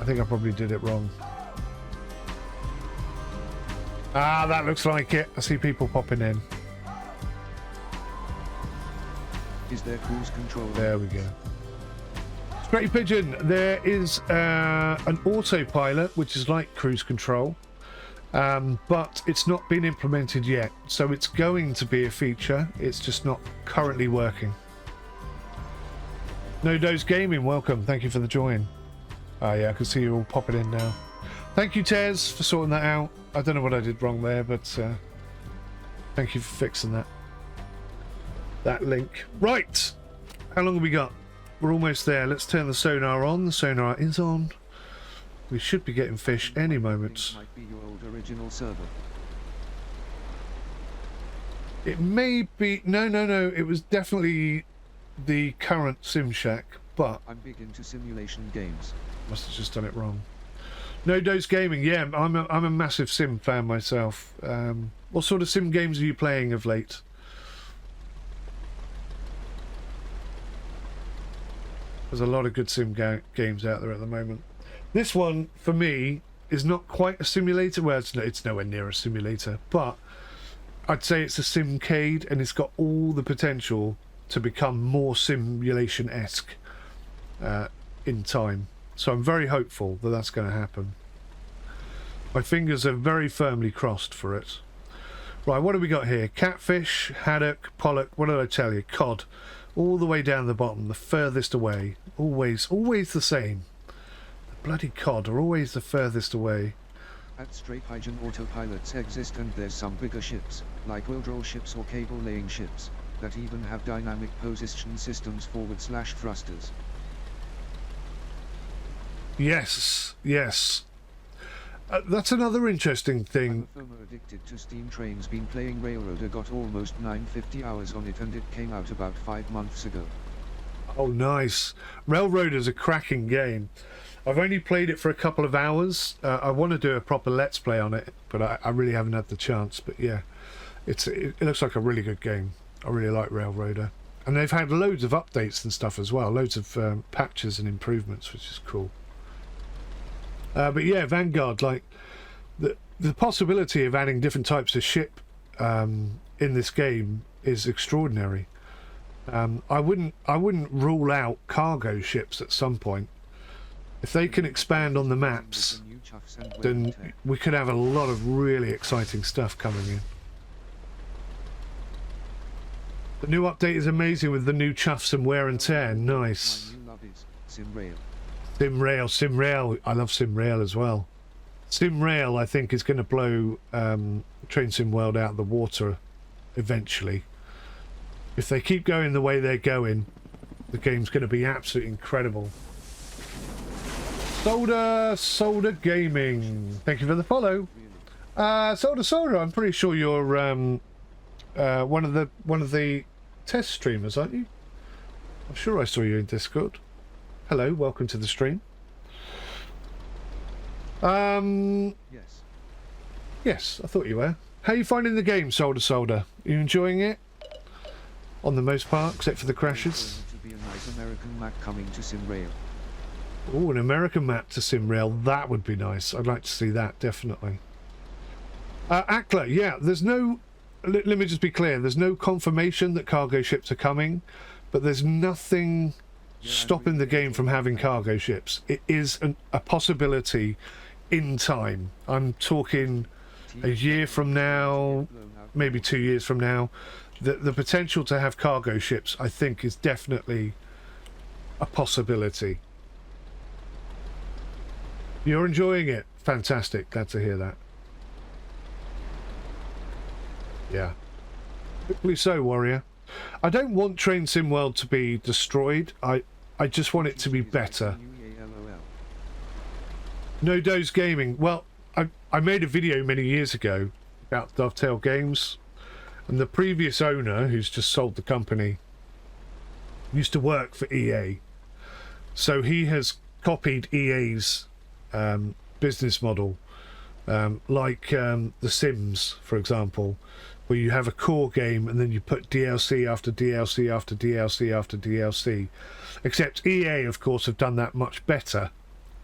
I think I probably did it wrong. Ah, that looks like it. I see people popping in. Is there cruise control? There we go. Straight Pigeon, there is an autopilot, which is like cruise control, but it's not been implemented yet. So it's going to be a feature. It's just not currently working. No Dose Gaming, welcome. Thank you for the join. Oh yeah, I can see you all popping in now. Thank you, Tez, for sorting that out. I don't know what I did wrong there, but thank you for fixing that link. Right, how long have we got? We're almost there. Let's turn the sonar on. The sonar is on. We should be getting fish any moment. Might be your old original server. It may be... No. It was definitely the current Sim Shack, but... I'm big into simulation games. Must have just done it wrong. No Dose Gaming, yeah, I'm a massive Sim fan myself. What sort of Sim games are you playing of late? There's a lot of good Sim games out there at the moment. This one, for me, is not quite a simulator. Well, it's nowhere near a simulator, but I'd say it's a Simcade, and it's got all the potential to become more simulation-esque in time. So I'm very hopeful that that's going to happen. My fingers are very firmly crossed for it. Right, what have we got here? Catfish, haddock, pollock, what did I tell you? Cod. All the way down the bottom, the furthest away. Always the same. The bloody cod are always the furthest away. At Straight Pigeon, autopilots exist, and there's some bigger ships, like wheel-draw ships or cable-laying ships, that even have dynamic position systems / thrusters. Yes. That's another interesting thing. I'm a FOMO addicted to steam trains, been playing Railroader, got almost 950 hours on it, and it came out about 5 months ago. Oh, nice. Railroader's a cracking game. I've only played it for a couple of hours. I want to do a proper Let's Play on it, but I really haven't had the chance. But yeah, it looks like a really good game. I really like Railroader. And they've had loads of updates and stuff as well. Loads of patches and improvements, which is cool. But yeah, Vanguard, like the possibility of adding different types of ship in this game is extraordinary. I wouldn't rule out cargo ships at some point. If they can expand on the maps, then we could have a lot of really exciting stuff coming in. The new update is amazing with the new chuffs and wear and tear. Nice. My new love is SimRail. SimRail. I love SimRail as well. SimRail, I think, is going to blow Train Sim World out of the water eventually. If they keep going the way they're going, the game's going to be absolutely incredible. Solder Gaming, thank you for the follow. Solder, I'm pretty sure you're one of the test streamers, aren't you? I'm sure I saw you in Discord. Hello, welcome to the stream. Yes. Yes, I thought you were. How are you finding the game, Solder? Are you enjoying it? On the most part, except for the crashes. To be a nice American Mac coming to SimRail. Oh, an American map to SimRail, that would be nice. I'd like to see that, definitely. Akla, yeah, there's no... Let me just be clear, there's no confirmation that cargo ships are coming, but there's nothing stopping the game from having cargo ships. It is a possibility in time. I'm talking a year from now, maybe 2 years from now. The potential to have cargo ships, I think, is definitely a possibility. You're enjoying it? Fantastic. Glad to hear that. Yeah. Hopefully so, Warrior. I don't want Train Sim World to be destroyed. I just want it to be better. No Dose Gaming. Well, I made a video many years ago about Dovetail Games, and the previous owner, who's just sold the company, used to work for EA. So he has copied EA's business model, like The Sims, for example, where you have a core game and then you put DLC after DLC after DLC after DLC. Except EA, of course, have done that much better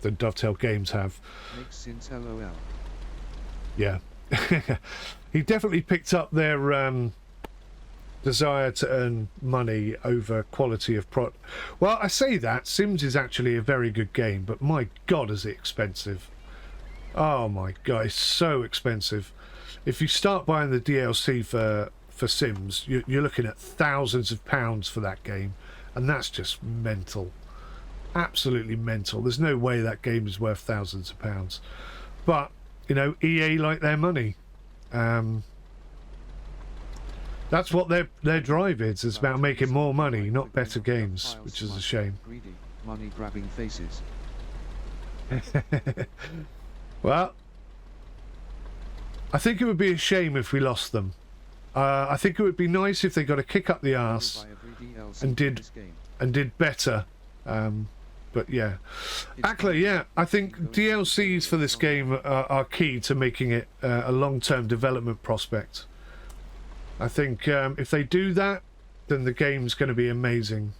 than Dovetail Games have. Makes sense, lol. Yeah. He definitely picked up their desire to earn money over quality of product. Well, I say that Sims is actually a very good game, but my god, is it expensive. Oh my god, it's so expensive. If you start buying the DLC for Sims, you're looking at thousands of pounds for that game, and that's just mental. Absolutely mental. There's no way that game is worth thousands of pounds. But, you know, EA like their money. That's what their drive is. It's about making more money, not better games, which is a shame. Greedy, money-grabbing faces. Well, I think it would be a shame if we lost them. I think it would be nice if they got a kick up the arse and did better. But yeah, actually, yeah, I think DLCs for this game are key to making it a long-term development prospect. I think if they do that, then the game's going to be amazing.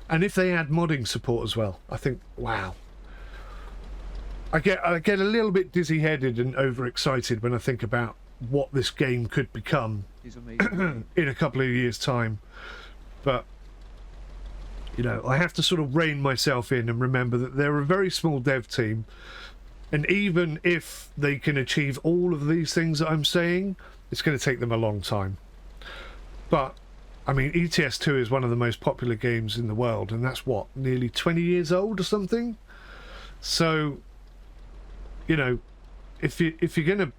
And if they add modding support as well, I think, wow. I get a little bit dizzy-headed and overexcited when I think about what this game could become in a couple of years' time. But, you know, I have to sort of rein myself in and remember that they're a very small dev team. And even if they can achieve all of these things that I'm saying, it's going to take them a long time. But, I mean, ETS2 is one of the most popular games in the world, and that's, what, nearly 20 years old or something? So, you know, if you're going to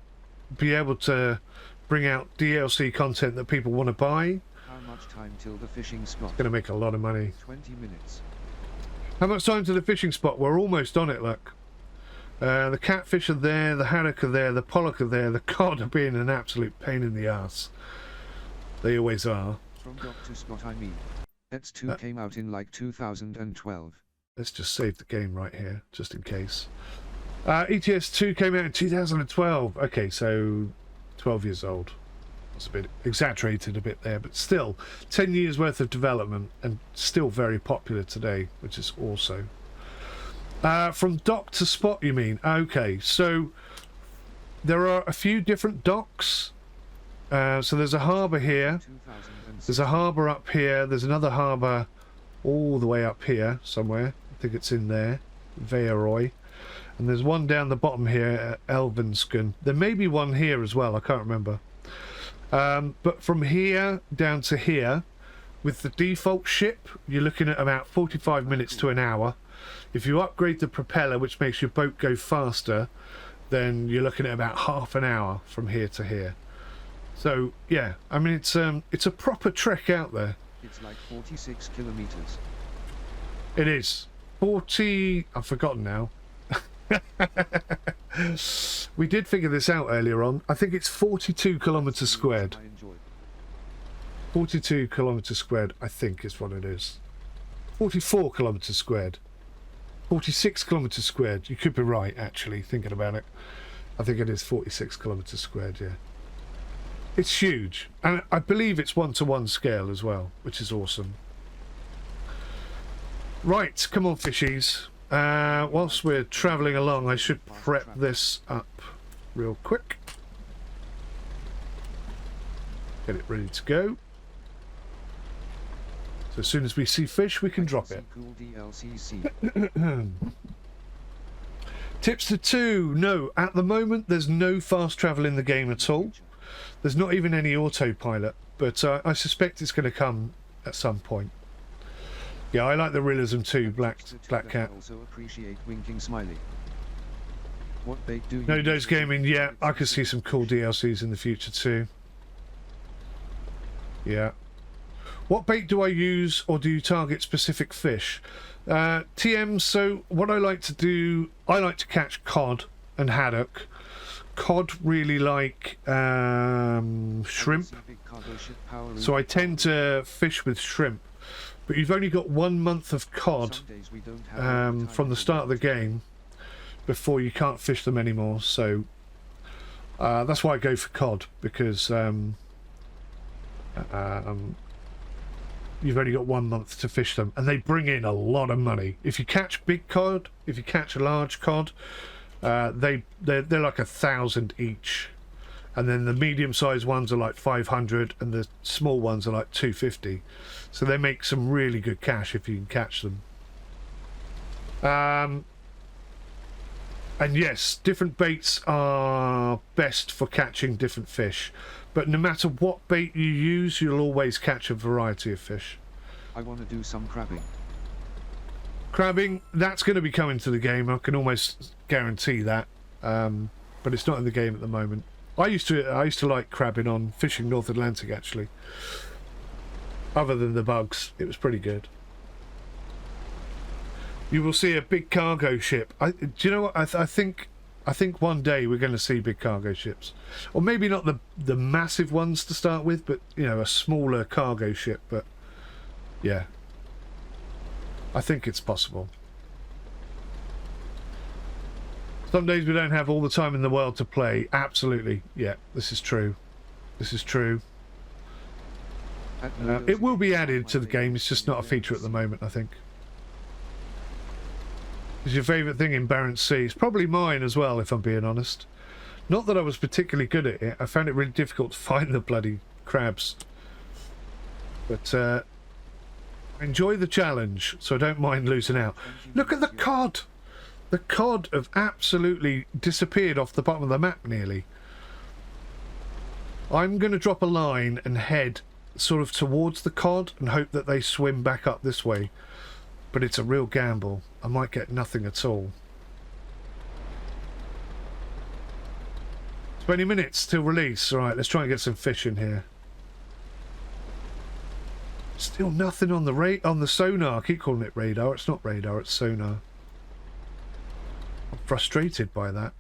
be able to bring out DLC content that people want to buy, how much time till the fishing spot? It's going to make a lot of money. 20 minutes. How much time to the fishing spot? We're almost on it, look. The catfish are there, the haddock are there, the pollock are there, the cod are being an absolute pain in the ass. They always are. From dock to spot, I mean. ETS2 came out in like 2012. Let's just save the game right here, just in case. ETS2 came out in 2012. Okay, so 12 years old. That's a bit exaggerated a bit there, but still 10 years worth of development and still very popular today, which is also. From dock to spot, you mean? Okay, so there are a few different docks. So there's a harbour here. There's a harbour up here. There's another harbour all the way up here somewhere. I think it's in there. Vearoy. And there's one down the bottom here at Elvenskun. There may be one here as well. I can't remember. But from here down to here, with the default ship, you're looking at about 45 minutes to an hour. If you upgrade the propeller, which makes your boat go faster, then you're looking at about half an hour from here to here. So yeah, I mean it's a proper trek out there. It's like 46 kilometers. It is 40. I've forgotten now. We did figure this out earlier on. I think it's 42 kilometers squared. 42 kilometers squared, I think, is what it is. 44 kilometers squared. 46 kilometers squared. You could be right, actually, thinking about it. I think it is 46 kilometers squared, yeah. It's huge. And I believe it's 1-to-1 scale as well, which is awesome. Right, come on, fishies. Whilst we're travelling along, I should prep this up real quick. Get it ready to go. So as soon as we see fish, we can drop it. Tips to 2. No, at the moment there's no fast travel in the game at all. There's not even any autopilot, but I suspect it's going to come at some point. Yeah, I like the realism too, Black Cat. Also appreciate winking smiley. What bait do you No Days Gaming, yeah, I could see some cool DLCs in the future too. Yeah. What bait do I use, or do you target specific fish? TM, so what I like to do, I like to catch cod and haddock. Cod really like shrimp, so I tend to fish with shrimp. But you've only got 1 month of cod from the start of the game before you can't fish them anymore, so that's why I go for cod, because you've only got 1 month to fish them, and they bring in a lot of money. If you catch big cod, if you catch a large cod, they're like 1,000 each, and then the medium-sized ones are like 500, and the small ones are like 250. So they make some really good cash if you can catch them. And yes, different baits are best for catching different fish, but no matter what bait you use, you'll always catch a variety of fish. I want to do some crabbing. Crabbing, that's going to be coming to the game. I can almost guarantee that, but it's not in the game at the moment. I used to like crabbing on Fishing North Atlantic, actually. Other than the bugs, it was pretty good. You will see a big cargo ship. Do you know what? I think one day we're going to see big cargo ships, or maybe not the massive ones to start with, but you know, a smaller cargo ship. But yeah, I think it's possible. Some days we don't have all the time in the world to play. Absolutely, yeah, this is true. This is true. It will be added to the game. It's just not a feature at the moment, I think. Is your favourite thing in Barents Sea? It's probably mine as well, if I'm being honest. Not that I was particularly good at it. I found it really difficult to find the bloody crabs. But I enjoy the challenge, so I don't mind losing out. Look at the cod! The cod have absolutely disappeared off the bottom of the map nearly. I'm going to drop a line and head sort of towards the cod and hope that they swim back up this way. But it's a real gamble. I might get nothing at all. 20 minutes till release. Alright, let's try and get some fish in here. Still nothing on the sonar. I keep calling it radar. It's not radar, it's sonar. I'm frustrated by that.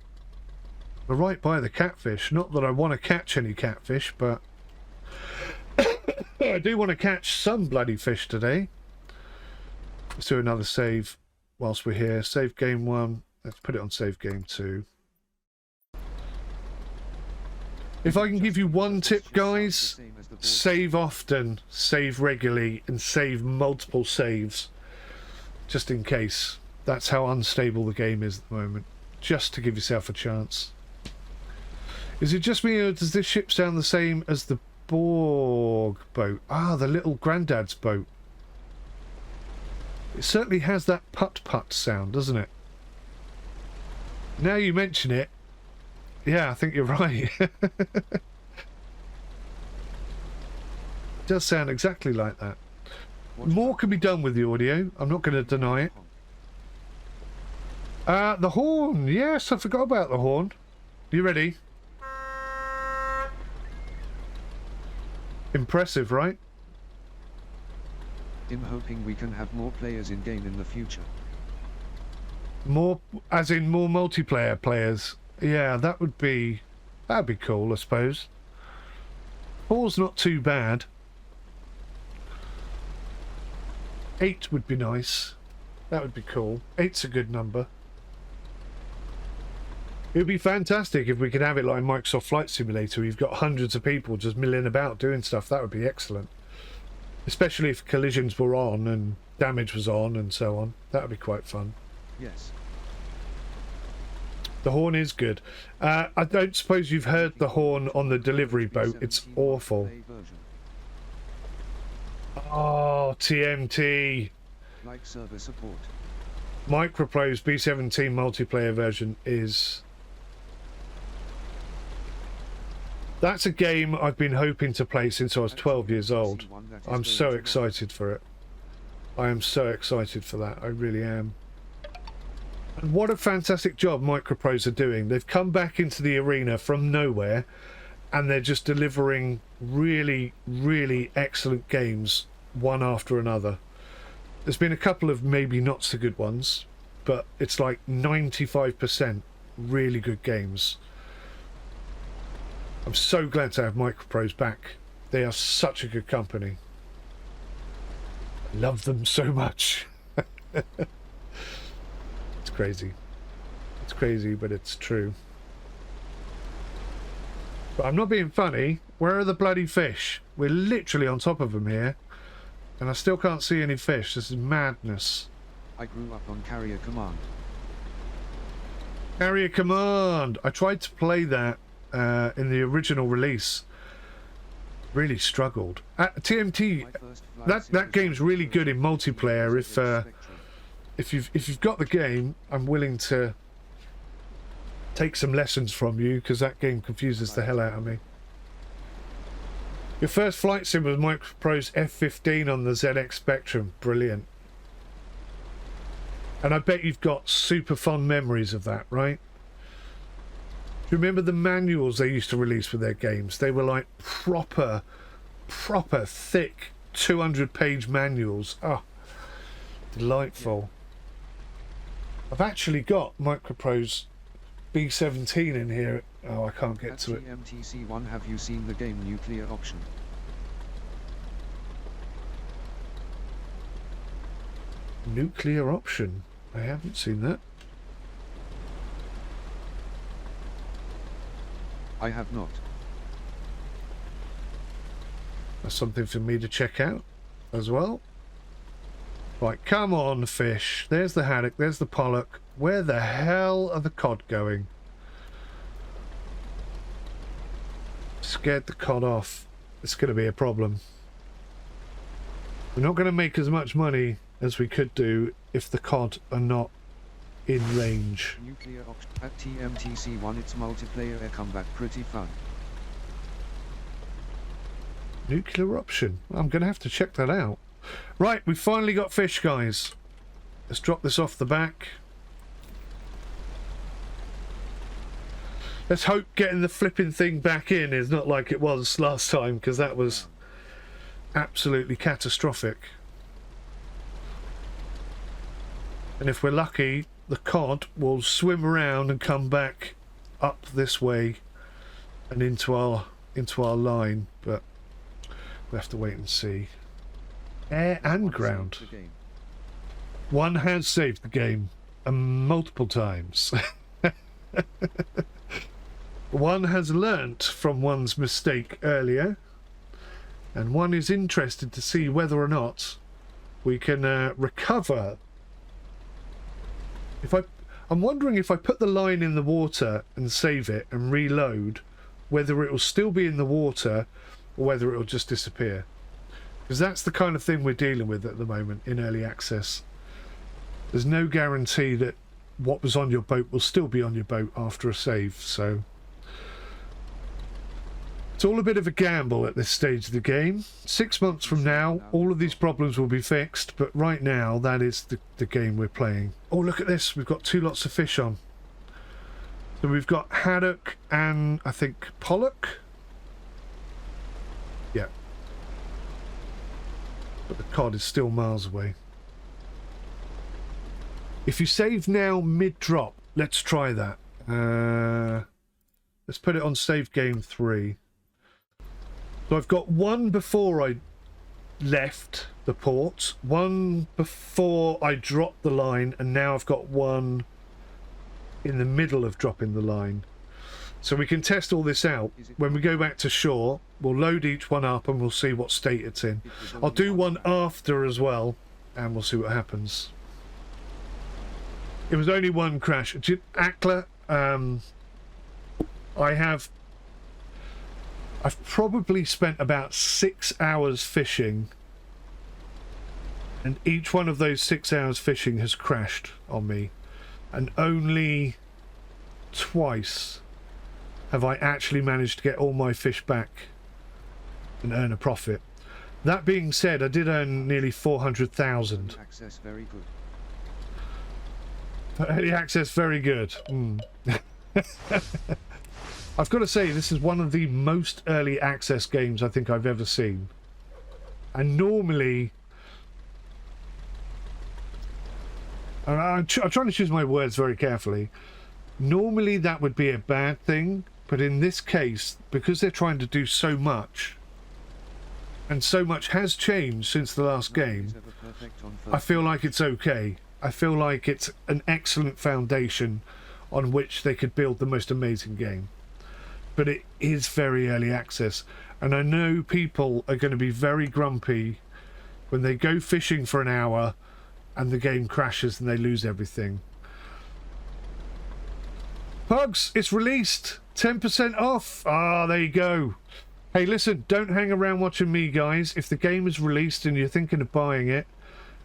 We're right by the catfish. Not that I want to catch any catfish, but I do want to catch some bloody fish today. Let's do another save whilst we're here. Save game 1. Let's put it on save game 2. If I can give you one tip, guys, save often, save regularly, and save multiple saves. Just in case. That's how unstable the game is at the moment. Just to give yourself a chance. Is it just me, or does this ship sound the same as the Borg boat? Ah, the little granddad's boat. It certainly has that putt-putt sound, doesn't it? Now you mention it, yeah, I think you're right. It does sound exactly like that. More can be done with the audio, I'm not going to deny it. The horn, yes, I forgot about the horn. You ready? Impressive, right? I'm hoping we can have more players in game in the future. More, as in more multiplayer players. Yeah, that'd be cool, I suppose. 4's not too bad. 8 would be nice. That would be cool. 8's a good number. It would be fantastic if we could have it like Microsoft Flight Simulator. You've got hundreds of people just milling about doing stuff. That would be excellent. Especially if collisions were on and damage was on and so on. That would be quite fun. Yes. The horn is good. I don't suppose you've heard the horn on the delivery boat. It's awful. Oh, TMT. Like server support. Micropro's B17 multiplayer version is... That's a game I've been hoping to play since I was 12 years old. I'm so excited for it. I am so excited for that. I really am. And what a fantastic job Micropros are doing. They've come back into the arena from nowhere and they're just delivering really, really excellent games one after another. There's been a couple of maybe not so good ones, but it's like 95% really good games. I'm so glad to have Micropros back. They are such a good company. I love them so much. It's crazy. It's crazy, but it's true. But I'm not being funny. Where are the bloody fish? We're literally on top of them here. and I still can't see any fish. This is madness. I grew up on Carrier Command. Carrier Command! I tried to play that in the original release. Really struggled. TMT, that game's really good in multiplayer. If you've got the game, I'm willing to take some lessons from you, because that game confuses the hell out of me. Your first flight sim was Microprose F15 on the ZX Spectrum. Brilliant. And I bet you've got super fond memories of that, right? Do you remember the manuals they used to release for their games? They were like proper thick 200-page manuals. Oh, delightful. I've actually got Microprose B17 in here. Oh, I can't get to it. TMTC1, have you seen the game Nuclear Option? Nuclear Option? I haven't seen that. I have not. That's something for me to check out as well. Right, come on, fish. There's the haddock, there's the pollock. Where the hell are the cod going? Scared the cod off. It's going to be a problem. We're not going to make as much money as we could do if the cod are not in range. Nuclear Option at TMTC1, it's multiplayer comeback, pretty fun. Nuclear Option. I'm going to have to check that out. Right, we finally got fish, guys. Let's drop this off the back. Let's hope getting the flipping thing back in is not like it was last time, because that was absolutely catastrophic. And if we're lucky, the cod will swim around and come back up this way and into our line, but we'll have to wait and see. Air and ground. One has saved the game multiple times. One has learnt from one's mistake earlier, and one is interested to see whether or not we can recover. I'm wondering if I put the line in the water and save it and reload, whether it will still be in the water or whether it will just disappear. Because that's the kind of thing we're dealing with at the moment in early access. There's no guarantee that what was on your boat will still be on your boat after a save, so it's all a bit of a gamble at this stage of the game. 6 months from now, all of these problems will be fixed, but right now, that is the game we're playing. Oh, look at this. We've got 2 lots of fish on. So we've got haddock and, I think, pollock. Yeah. But the cod is still miles away. If you save now mid-drop, let's try that. Let's put it on save game 3. So I've got one before I left the port, one before I dropped the line, and now I've got one in the middle of dropping the line. So we can test all this out. When we go back to shore, we'll load each one up and we'll see what state it's in. I'll do one after as well, and we'll see what happens. It was only one crash. Akla, I've probably spent about 6 hours fishing, and each one of those 6 hours fishing has crashed on me, and only twice have I actually managed to get all my fish back and earn a profit. That being said, I did earn nearly 400,000. Access very good. Early access very good. I've got to say, this is one of the most early access games I think I've ever seen. And normally, and I'm trying to choose my words very carefully, normally that would be a bad thing, but in this case, because they're trying to do so much, and so much has changed since the last game, I feel like it's okay. I feel like it's an excellent foundation on which they could build the most amazing game. But it is very early access, and I know people are going to be very grumpy when they go fishing for an hour and the game crashes and they lose everything. Pugs, it's released. 10% off. Ah, there you go. Hey, listen, don't hang around watching me, guys. If the game is released and you're thinking of buying it,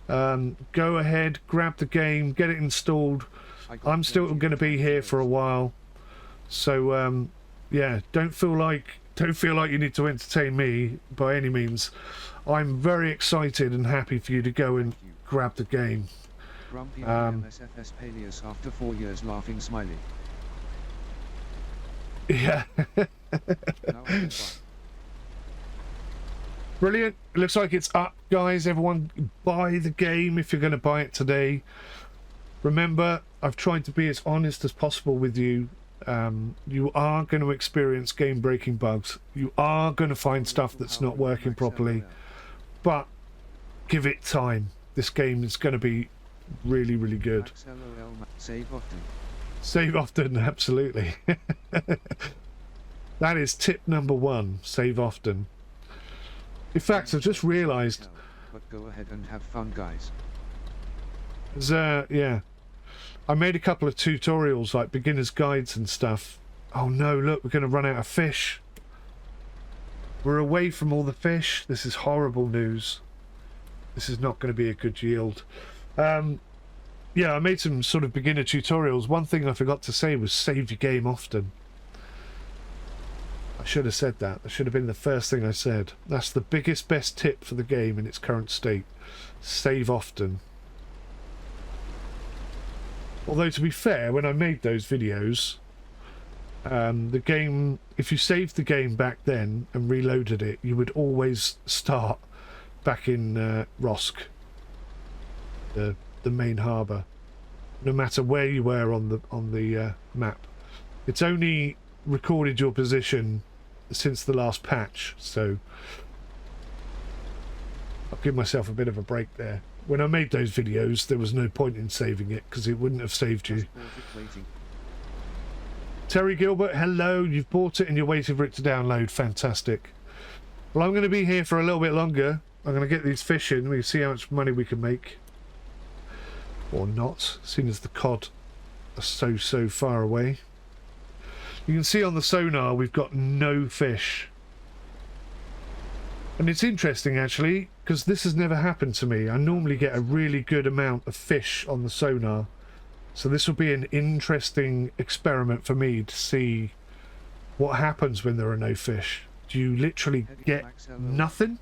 go ahead, grab the game, get it installed. I'm still going to be here for a while. So, yeah, don't feel like you need to entertain me by any means. I'm very excited and happy for you to go and grab the game. Grumpy MSFS Peleus after 4 years laughing smiley. Yeah. Brilliant. It looks like it's up, guys. Everyone buy the game if you're going to buy it today. Remember, I've tried to be as honest as possible with you. You are going to experience game-breaking bugs. You are going to find stuff that's not working properly. But give it time. This game is going to be really, really good. Save often. Save often, absolutely. That is tip number 1. Save often. In fact, I've just realised. But go ahead and have fun, guys. Yeah. I made a couple of tutorials, like beginner's guides and stuff. Oh no, look, we're going to run out of fish. We're away from all the fish. This is horrible news. This is not going to be a good yield. Yeah, I made some sort of beginner tutorials. One thing I forgot to say was save your game often. I should have said that. That should have been the first thing I said. That's the biggest, best tip for the game in its current state. Save often. Although, to be fair, when I made those videos, the game, if you saved the game back then and reloaded it, you would always start back in Rosk, the main harbour, no matter where you were on the map. It's only recorded your position since the last patch, so I'll give myself a bit of a break there. When I made those videos, there was no point in saving it because it wouldn't have saved you. Terry Gilbert, hello. You've bought it and you're waiting for it to download. Fantastic. Well, I'm going to be here for a little bit longer. I'm going to get these fish in. We see how much money we can make. Or not, seeing as the cod are so far away. You can see on the sonar we've got no fish. And it's interesting, actually, because this has never happened to me. I normally get a really good amount of fish on the sonar. So this will be an interesting experiment for me to see what happens when there are no fish. Do you literally get nothing?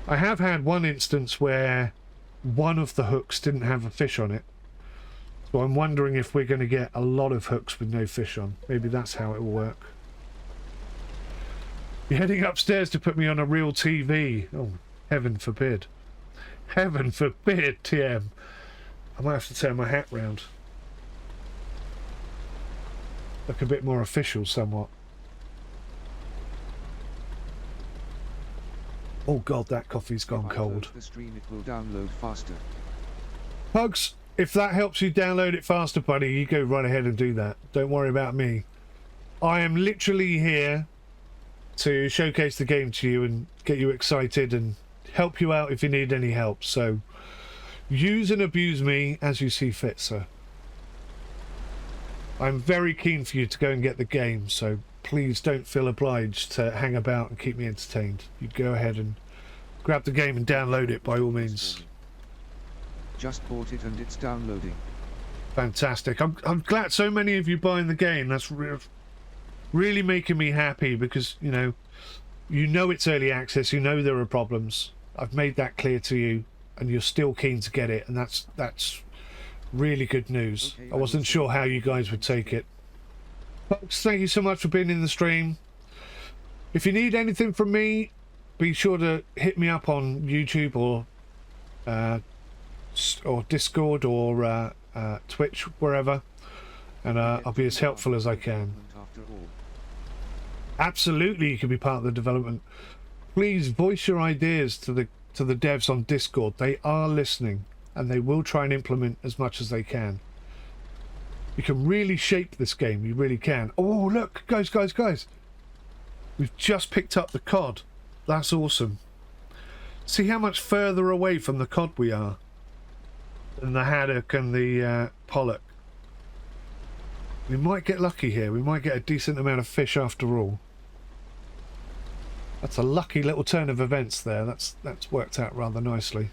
I have had one instance where one of the hooks didn't have a fish on it. So I'm wondering if we're going to get a lot of hooks with no fish on. Maybe that's how it will work. You're heading upstairs to put me on a real TV. Oh, heaven forbid. Heaven forbid, TM. I might have to turn my hat round. Look a bit more official, somewhat. Oh god, that coffee's gone cold. The stream, it will download faster. Pugs, if that helps you download it faster, buddy, you go right ahead and do that. Don't worry about me. I am literally here to showcase the game to you and get you excited and help you out if you need any help. So use and abuse me as you see fit, sir. I'm very keen for you to go and get the game, so please don't feel obliged to hang about and keep me entertained. You go ahead and grab the game and download it by all means. Just bought it and it's downloading. Fantastic. I'm glad so many of you buying the game. That's really making me happy because, you know it's early access, you know there are problems. I've made that clear to you and you're still keen to get it, and that's really good news. Okay, I wasn't sure how you guys would take it. Folks, thank you so much for being in the stream. If you need anything from me, be sure to hit me up on YouTube or Discord or Twitch, wherever, and I'll be as helpful as I can. Absolutely, you can be part of the development. Please voice your ideas to the devs on Discord. They are listening, and they will try and implement as much as they can. You can really shape this game. You really can. Oh, look, guys. We've just picked up the cod. That's awesome. See how much further away from the cod we are than the haddock and the pollock. We might get lucky here. We might get a decent amount of fish after all. That's a lucky little turn of events there. That's worked out rather nicely.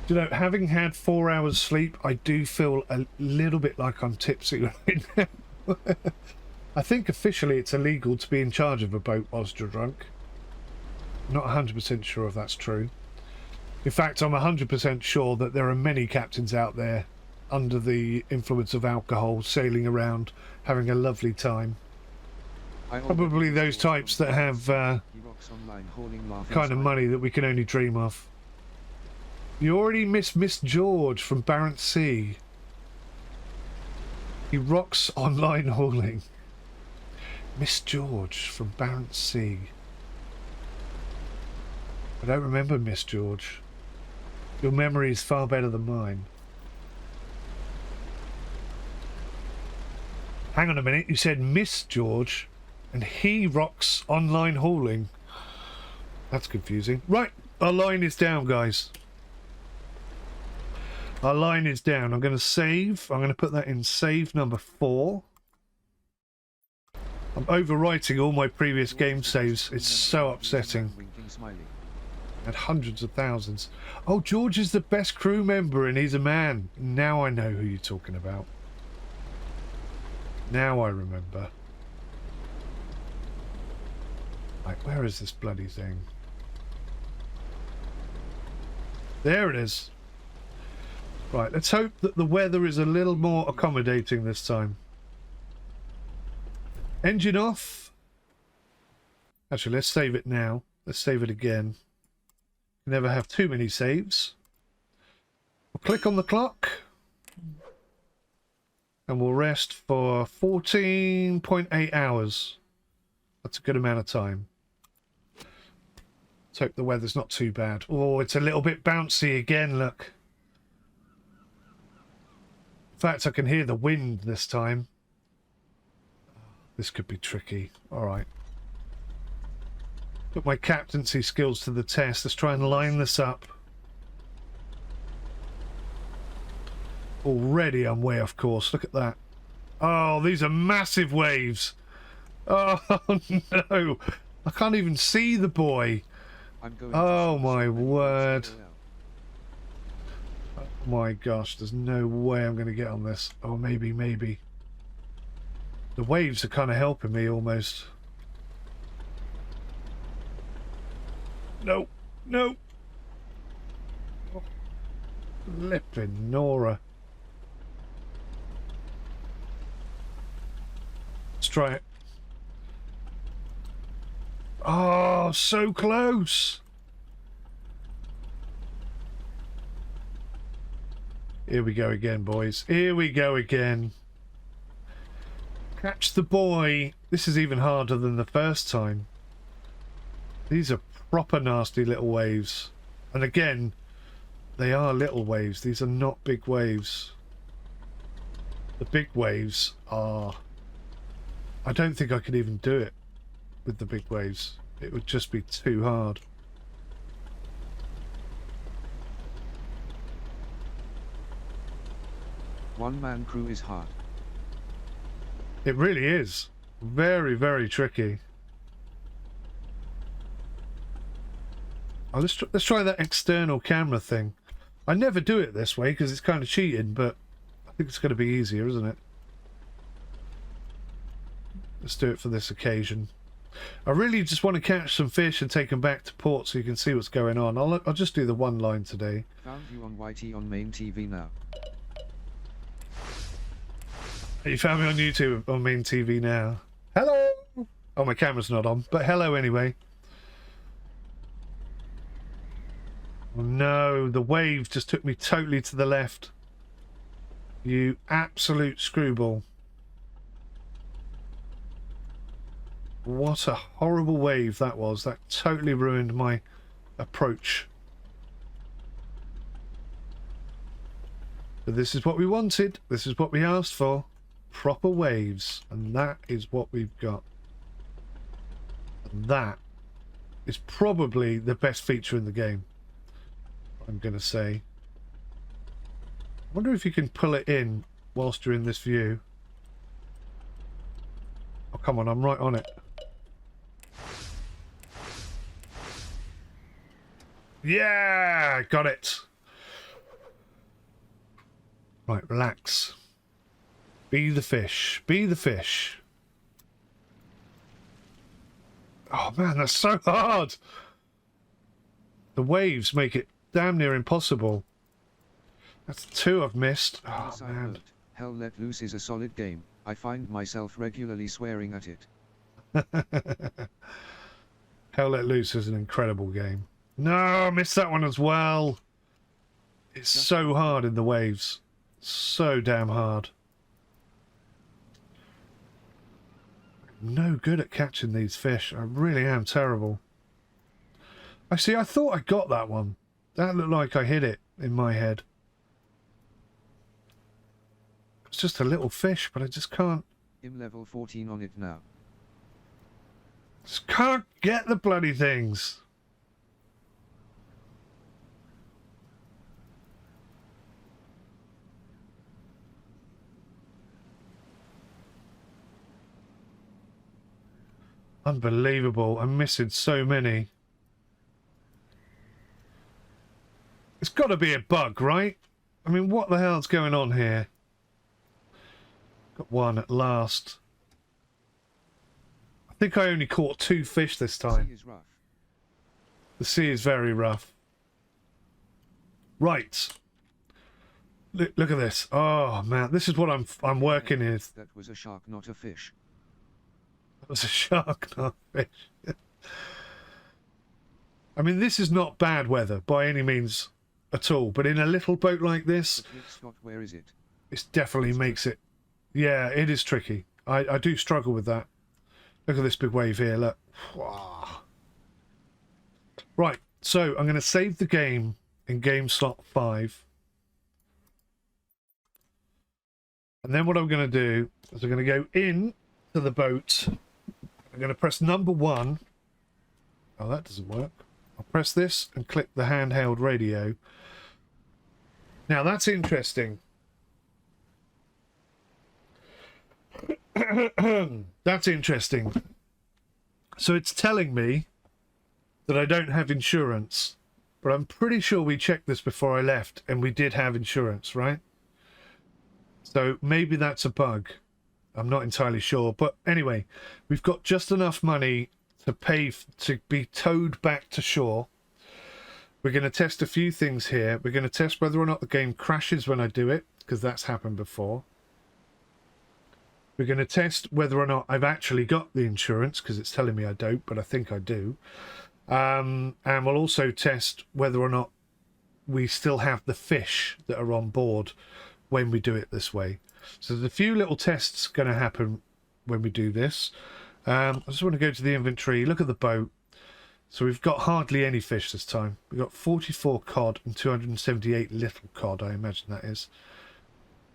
You know, having had 4 hours sleep, I do feel a little bit like I'm tipsy right now. I think officially it's illegal to be in charge of a boat whilst you're drunk. I'm not 100% sure if that's true. In fact, I'm 100% sure that there are many captains out there under the influence of alcohol, sailing around, having a lovely time. Probably those types that have kind of money that we can only dream of. You already missed Miss George from Barents Sea. He rocks online hauling. Miss George from Barents Sea. I don't remember Miss George. Your memory is far better than mine. Hang on a minute, you said Miss George and he rocks online hauling. That's confusing. Right, our line is down, guys. Our line is down. I'm going to save. I'm going to put that in save number 4. I'm overwriting all my previous game saves. It's so upsetting. Had hundreds of thousands. Oh, George is the best crew member and he's a man. Now I know who you're talking about. Now I remember. Like, where is this bloody thing? There it is. Right, let's hope that the weather is a little more accommodating this time. Engine off. Actually, let's save it now. Let's save it again. Never have too many saves. We'll click on the clock. And we'll rest for 14.8 hours. That's a good amount of time. Let's hope the weather's not too bad. Oh, it's a little bit bouncy again, look. In fact, I can hear the wind this time. This could be tricky. All right. Put my captaincy skills to the test. Let's try and line this up. Already I'm way off course. Look at that. Oh, these are massive waves. Oh, no. I can't even see the boy. Oh, my word. Oh, my gosh. There's no way I'm going to get on this. Oh, maybe. The waves are kind of helping me almost. No. Oh, flipping Nora. Let's try it. Oh, so close. Here we go again, boys. Here we go again. Catch the boy. This is even harder than the first time. These are proper nasty little waves. And again, they are little waves. These are not big waves. The big waves are... I don't think I could even do it with the big waves. It would just be too hard. One-man crew is hard. It really is. Very, very tricky. Oh, let's try that external camera thing. I never do it this way because it's kind of cheating, but I think it's going to be easier, isn't it? Let's do it for this occasion. I really just want to catch some fish and take them back to port so you can see what's going on. I'll just do the one line today. Found you on YT on main TV now. You found me on YouTube on main TV now. Hello! Oh, my camera's not on, but hello anyway. Oh no, the wave just took me totally to the left. You absolute screwball. What a horrible wave that was. That totally ruined my approach. But this is what we wanted. This is what we asked for. proper waves, and that is what we've got. And that is probably the best feature in the game, I'm going to say. I wonder if you can pull it in whilst you're in this view. Oh, come on, I'm right on it. Yeah, got it. Right, relax. Be the fish. Be the fish. Oh man, that's so hard. The waves make it damn near impossible. That's 2 I've missed. Oh man. Note, Hell Let Loose is a solid game. I find myself regularly swearing at it. Hell Let Loose is an incredible game. No, I missed that one as well. It's so hard in the waves. So damn hard. I'm no good at catching these fish. I really am terrible. Actually, I thought I got that one. That looked like I hit it in my head. It's just a little fish, but I just can't. I'm level 14 on it now. Just can't get the bloody things. Unbelievable. I'm missing so many. It's got to be a bug, right? I mean, what the hell's going on here? Got one at last. I think I only caught 2 fish this time. The sea is rough. The sea is very rough. Right. Look at this. Oh man, this is what I'm working with. That was a shark, not a fish. That was a shark, not a fish. I mean, this is not bad weather by any means at all, but in a little boat like this, Scott, where is it? it definitely makes it. Yeah, it is tricky. I do struggle with that. Look at this big wave here. Look. Wow. Right, so I'm going to save the game in game slot 5. And then what I'm going to do is I'm going to go in to the boat. I'm going to press number 1. Oh, that doesn't work. I'll press this and click the handheld radio. Now that's interesting. That's interesting. So it's telling me that I don't have insurance, but I'm pretty sure we checked this before I left and we did have insurance, right? So maybe that's a bug. I'm not entirely sure, but anyway, we've got just enough money to pay to be towed back to shore. We're going to test a few things here. We're going to test whether or not the game crashes when I do it, because that's happened before. We're going to test whether or not I've actually got the insurance, because it's telling me I don't, but I think I do. And we'll also test whether or not we still have the fish that are on board when we do it this way. So there's a few little tests going to happen when we do this. I just want to go to the inventory, look at the boat. So we've got hardly any fish this time. We've got 44 cod and 278 little cod, I imagine that is.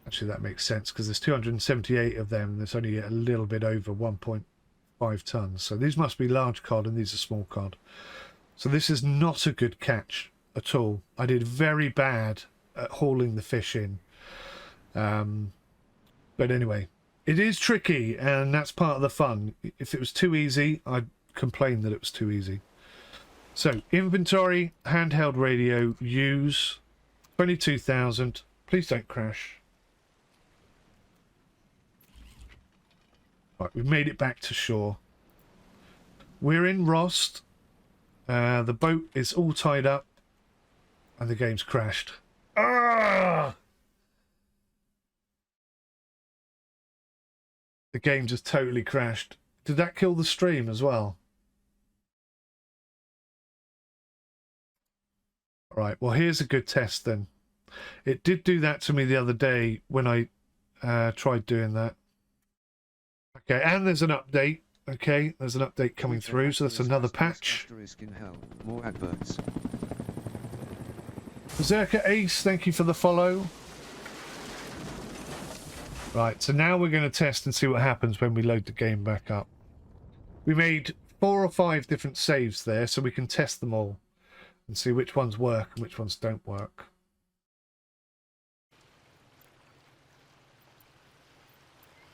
Actually, that makes sense because there's 278 of them and there's only a little bit over 1.5 tons. So these must be large cod and these are small cod. So this is not a good catch at all. I did very bad at hauling the fish in. But anyway, it is tricky and that's part of the fun. If it was too easy, I'd complain that it was too easy. So inventory, handheld radio, use 22,000. Please don't crash. Right, we've made it back to shore. We're in Rost. The boat is all tied up and the game's crashed. Ah! The game just totally crashed. Did that kill the stream as well? Right, well, here's a good test then. It did do that to me the other day when I tried doing that. Okay, and there's an update. Okay, there's an update coming through, so that's another patch. More adverts. Berserker Ace, thank you for the follow. Right, so now we're going to test and see what happens when we load the game back up. We made 4 or 5 different saves there, so we can test them all and see which ones work and which ones don't work.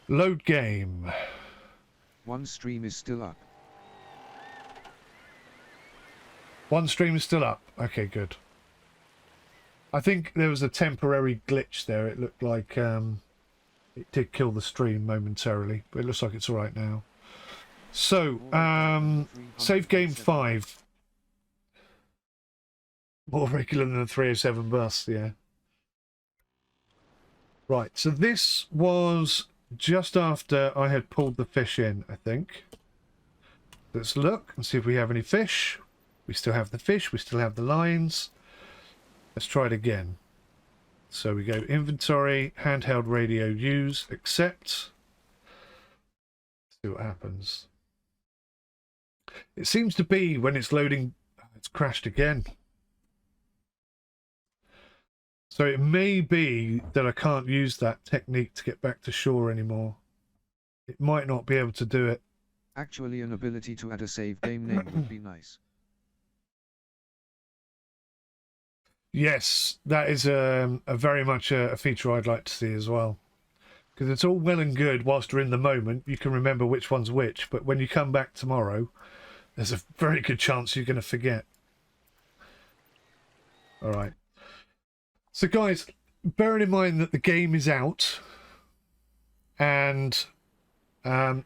Load game. One stream is still up. One stream is still up. Okay, good. I think there was a temporary glitch there. It looked like it did kill the stream momentarily, but it looks like it's all right now. So, save game 5. More regular than the 307 bus, yeah. Right, so this was just after I had pulled the fish in, I think. Let's look and see if we have any fish. We still have the fish, we still have the lines. Let's try it again. So we go inventory, handheld radio, use, accept. See what happens. It seems to be when it's loading, it's crashed again. So it may be that I can't use that technique to get back to shore anymore. It might not be able to do it. Actually, an ability to add a save game name would be nice. Yes, that is a very much a feature I'd like to see as well. Because it's all well and good whilst you're in the moment, you can remember which one's which, but when you come back tomorrow, there's a very good chance you're going to forget. All right. So guys, bearing in mind that the game is out, and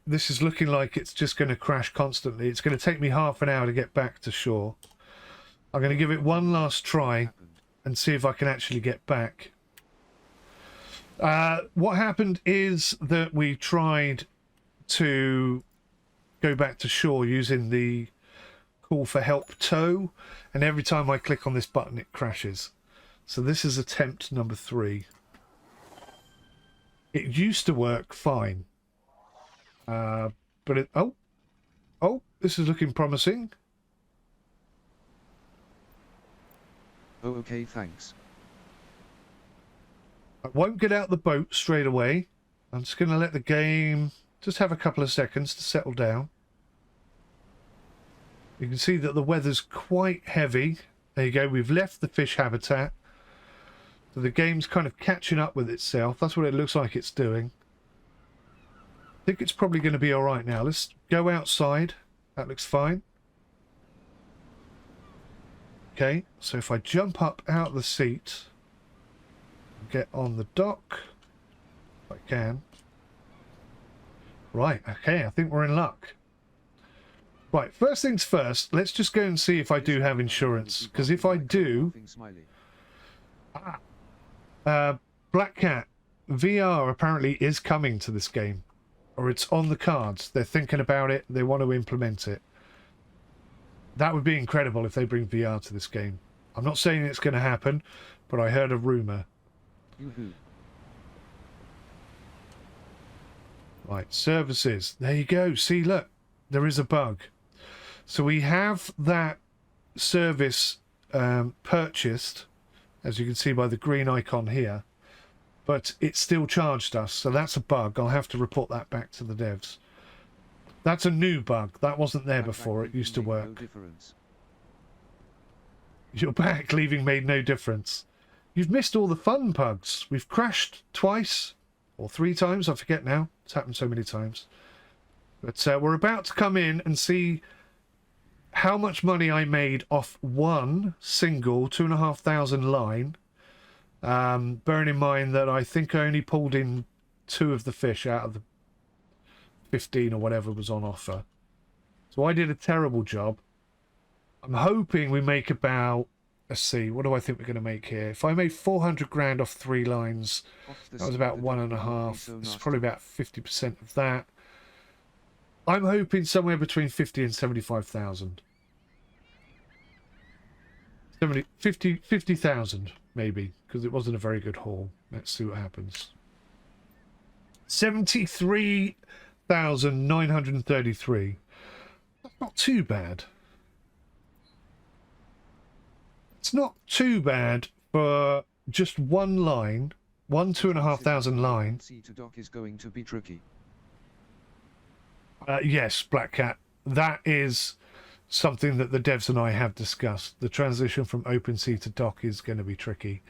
this is looking like it's just going to crash constantly. It's going to take me half an hour to get back to shore. I'm going to give it one last try and see if I can actually get back. What happened is that we tried to go back to shore using the call for help tow, and every time I click on this button it crashes. So this is attempt number 3. It used to work fine, but it oh this is looking promising. Oh, okay, thanks. I won't get out the boat straight away. I'm just going to let the game just have a couple of seconds to settle down. You can see that the weather's quite heavy. There you go, we've left the fish habitat. So the game's kind of catching up with itself. That's what it looks like it's doing. I think it's probably going to be all right now. Let's go outside. That looks fine. Okay, so if I jump up out of the seat, get on the dock, if I can. Right, okay, I think we're in luck. Right, first things first, let's just go and see if I do have insurance, because if I do... Black Cat, VR apparently is coming to this game, or it's on the cards. They're thinking about it, they want to implement it. That would be incredible if they bring VR to this game. I'm not saying it's going to happen, but I heard a rumour. Right, services. There you go. See, look, there is a bug. So we have that service purchased, as you can see by the green icon here, but it still charged us. So that's a bug. I'll have to report that back to the devs. That's a new bug. That wasn't there before. It used to work. Your back leaving made no difference. You've missed all the fun bugs. We've crashed twice or 3 times. I forget now. It's happened so many times. But we're about to come in and see how much money I made off one single 2,500 line. Bearing in mind that I think I only pulled in 2 of the fish out of the 15 or whatever was on offer. So I did a terrible job. I'm hoping we make about, let's see, what do I think we're going to make here? If I made 400 grand off 3 lines, that was about 1.5. This is probably about 50% of that. I'm hoping somewhere between 50 and 75,000. 50,000 maybe, because it wasn't a very good haul. Let's see what happens. 73,933. That's not too bad. It's not too bad for just one line 2,500 line. Sea to dock is going to be tricky. Yes, Black Cat. That is something that the devs and I have discussed. The transition from OpenSea to dock is going to be tricky.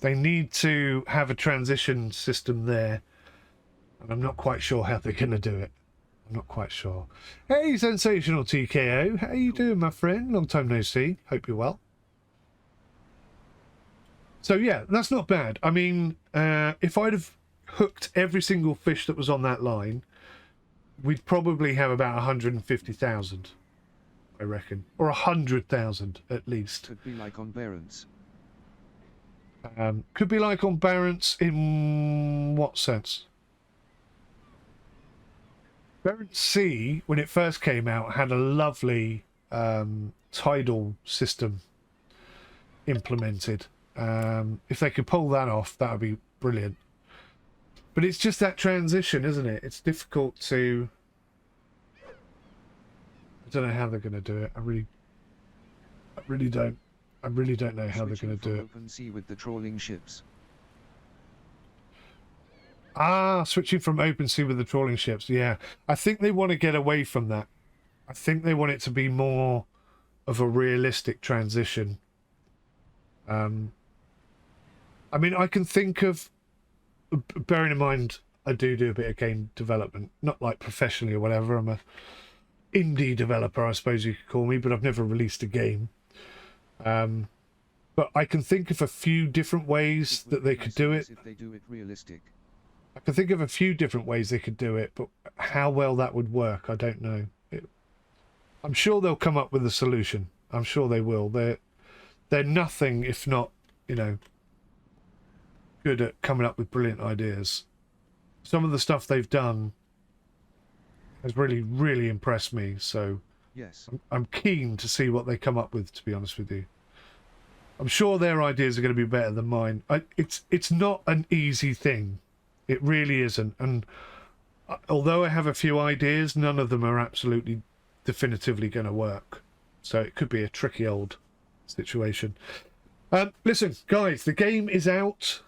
They need to have a transition system there, and I'm not quite sure how they're going to do it. I'm not quite sure. Hey, Sensational TKO. How you doing, my friend? Long time no see. Hope you're well. So yeah, that's not bad. I mean, if I'd have hooked every single fish that was on that line, we'd probably have about 150,000, I reckon, or 100,000 at least. Could be like on Barents. Could be like on Barents in what sense? Barents Sea, when it first came out, had a lovely tidal system implemented. If they could pull that off, that would be brilliant. But it's just that transition, isn't it? It's difficult to... I don't know how they're going to do it. I really don't know how they're going to do it. Open sea with the trawling ships. Ah, switching from open sea with the trawling ships. Yeah, I think they want to get away from that. I think they want it to be more of a realistic transition. I mean, I can think of, bearing in mind, I do a bit of game development, not like professionally or whatever. I'm a indie developer, I suppose you could call me, but I've never released a game. But I can think of a few different ways that they could do it. If they do it realistic. I can think of a few different ways they could do it, but how well that would work, I don't know. I'm sure they'll come up with a solution. I'm sure they will. They're nothing if not, you know, good at coming up with brilliant ideas. Some of the stuff they've done has really impressed me, so yes, I'm keen to see what they come up with, to be honest with you. I'm sure their ideas are going to be better than mine. It's not an easy thing. It really isn't. And although I have a few ideas, none of them are absolutely definitively going to work. So it could be a tricky old situation. Listen, guys, the game is out.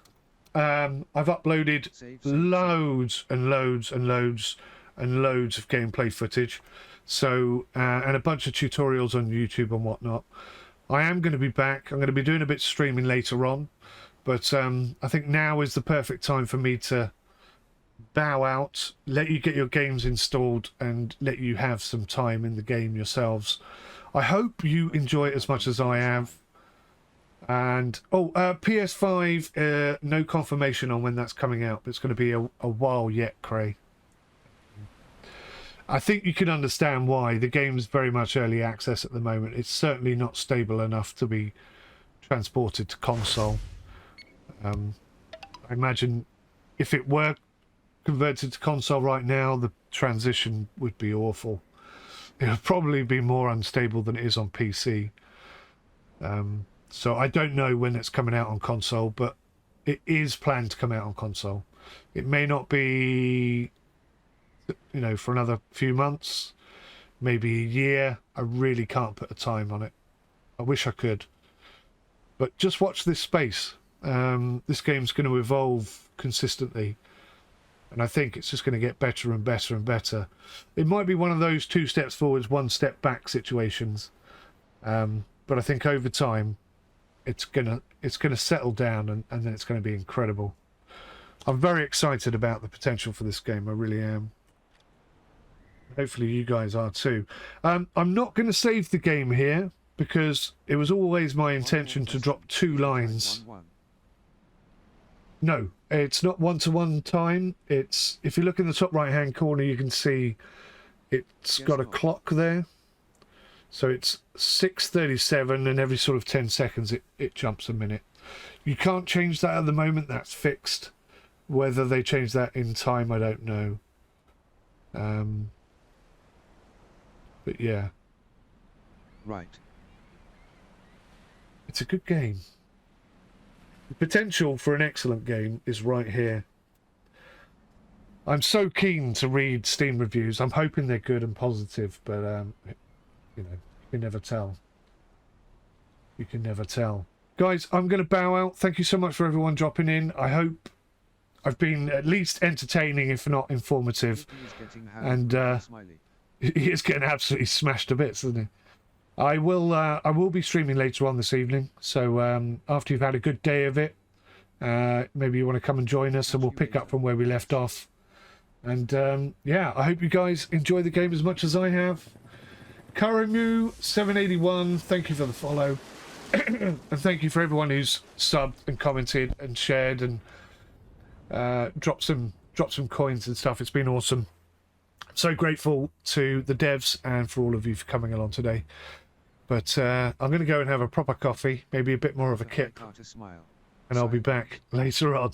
I've uploaded loads and loads and loads and loads of gameplay footage. So, and a bunch of tutorials on YouTube and whatnot. I am going to be back. I'm going to be doing a bit of streaming later on. But I think now is the perfect time for me to bow out, let you get your games installed, and let you have some time in the game yourselves. I hope you enjoy it as much as I have. And PS5, no confirmation on when that's coming out, but it's going to be a while yet, Cray. I think you can understand why. The game's very much early access at the moment. It's certainly not stable enough to be transported to console. I imagine if it were converted to console right now, the transition would be awful. It would probably be more unstable than it is on PC. So I don't know when it's coming out on console, but it is planned to come out on console. It may not be, you know, for another few months, maybe a year. I really can't put a time on it. I wish I could. But just watch this space. This game's going to evolve consistently, and I think it's just going to get better and better and better. It might be one of those 2 steps forwards, 1 step back situations, but I think over time it's gonna settle down, and then it's going to be incredible. I'm very excited about the potential for this game. I really am. Hopefully you guys are too. I'm not going to save the game here because it was always my intention to drop 2 lines. No, it's not one-to-one time. It's, if you look in the top right-hand corner, you can see it's got a clock there. So it's 6:37, and every sort of 10 seconds it jumps a minute. You can't change that at the moment. That's fixed. Whether they change that in time, I don't know. But yeah. Right. It's a good game. The potential for an excellent game is right here. I'm so keen to read Steam reviews. I'm hoping they're good and positive, but you know, you can never tell. You can never tell. Guys, I'm going to bow out. Thank you so much for everyone dropping in. I hope I've been at least entertaining, if not informative. And he is getting absolutely smashed to bits, isn't he? I will be streaming later on this evening. So after you've had a good day of it, maybe you want to come and join us, and we'll pick up from where we left off. And yeah, I hope you guys enjoy the game as much as I have. Karamu781, thank you for the follow. And thank you for everyone who's subbed and commented and shared and dropped some coins and stuff. It's been awesome. So grateful to the devs and for all of you for coming along today. But I'm going to go and have a proper coffee, maybe a bit more of a kip, and I'll be back later on.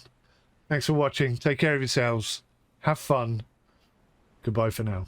Thanks for watching. Take care of yourselves. Have fun. Goodbye for now.